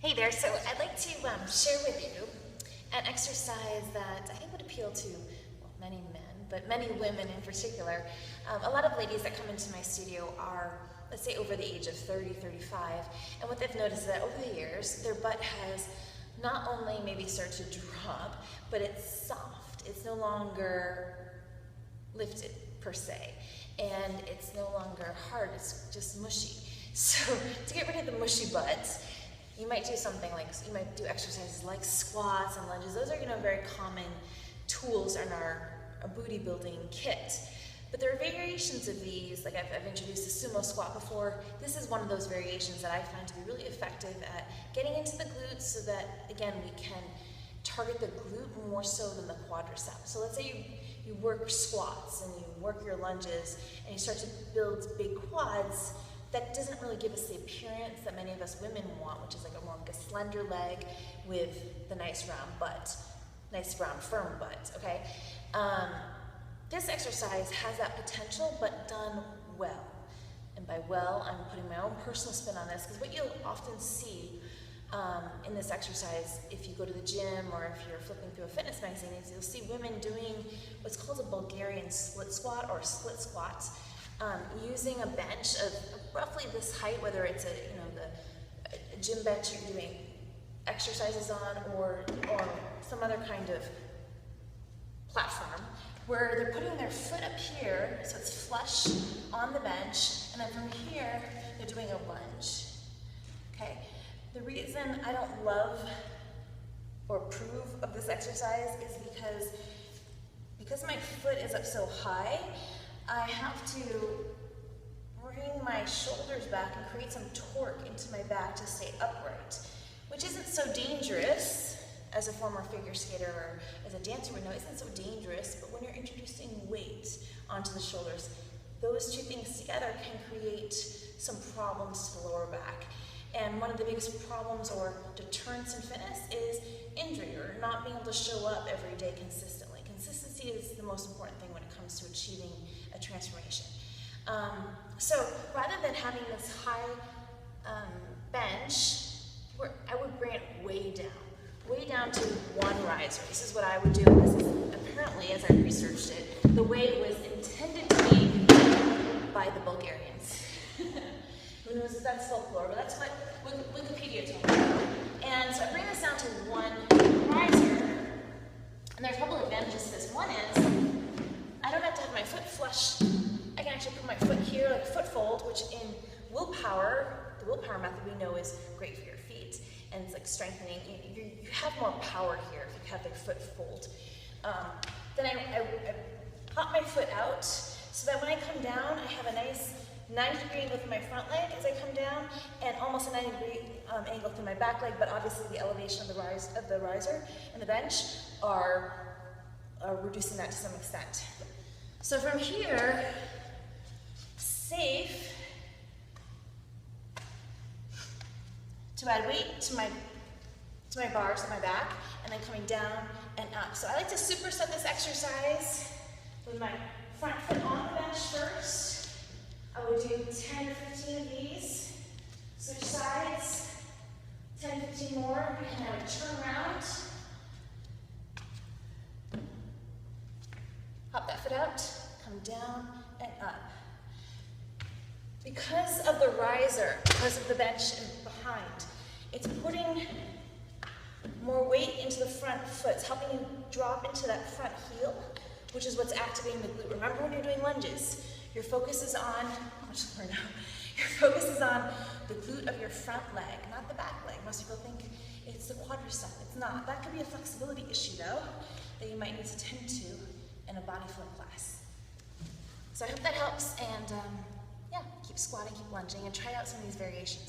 Hey there, so I'd like to share with you an exercise that I think would appeal to many men, but many women in particular. A lot of ladies that come into my studio are, let's say, over the age of 30, 35, and what they've noticed is that over the years, their butt has not only maybe started to drop, but it's soft. It's no longer lifted, per se, and it's no longer hard, it's just mushy. So to get rid of the mushy butt, you might do something like, you might do exercises like squats and lunges. Those are, very common tools in our booty building kit. But there are variations of these, like I've introduced the sumo squat before. This is one of those variations that I find to be really effective at getting into the glutes so that, again, we can target the glute more so than the quadricep. So let's say you work squats and you work your lunges and you start to build big quads. That doesn't really give us the appearance that many of us women want, which is like more like a slender leg with the nice round butt, nice round firm butt, okay? This exercise has that potential, but done well. And by well, I'm putting my own personal spin on this, because what you'll often see in this exercise, if you go to the gym or if you're flipping through a fitness magazine, is you'll see women doing what's called a Bulgarian split squat or split squat, using a bench of roughly this height, whether it's a gym bench you're doing exercises on or some other kind of platform, where they're putting their foot up here so it's flush on the bench, and then from here they're doing a lunge. Okay? The reason I don't love or approve of this exercise is because my foot is up so high, I have to bring my shoulders back and create some torque into my back to stay upright, which isn't so dangerous as a former figure skater or as a dancer would know. Isn't so dangerous, but when you're introducing weight onto the shoulders, those two things together can create some problems to the lower back. And one of the biggest problems or deterrents in fitness is injury or not being able to show up every day consistently. Consistency is the most important thing when it comes to achieving a transformation. So rather than having this high bench, I would bring it way down to one riser. This is what I would do. This is apparently, as I researched it, the way it was intended to be by the Bulgarians. Who knows if that's folklore, but that's what Wikipedia told me. And so I bring this down to one riser, and there's a couple of advantages to this. One is, I don't have to have my foot flush. I can actually put my foot here, like foot fold, which in willpower, the willpower method we know is great for your feet, and it's like strengthening. You have more power here if you have the foot fold. Then I pop my foot out, so that when I come down, I have a nice 90-degree angle through my front leg as I come down, and almost a 90-degree angle through my back leg, but obviously the elevation of the riser and the bench are reducing that to some extent. So from here, safe to add weight to my bars at my back, and then coming down and up. So I like to superset this exercise with my front foot on the bench first. I would do 10 to 15 of these, switch sides, 10 to 15 more, and I would turn around, hop that foot out, come down and up. Because of the riser, because of the bench behind, it's putting more weight into the front foot. It's helping you drop into that front heel, which is what's activating the glute. Remember when you're doing lunges, your focus is on, your focus is on the glute of your front leg, not the back leg. Most people think it's the quadricep. It's not. That could be a flexibility issue though, that you might need to tend to in a body flip class. So I hope that helps, and yeah, keep squatting, keep lunging, and try out some of these variations.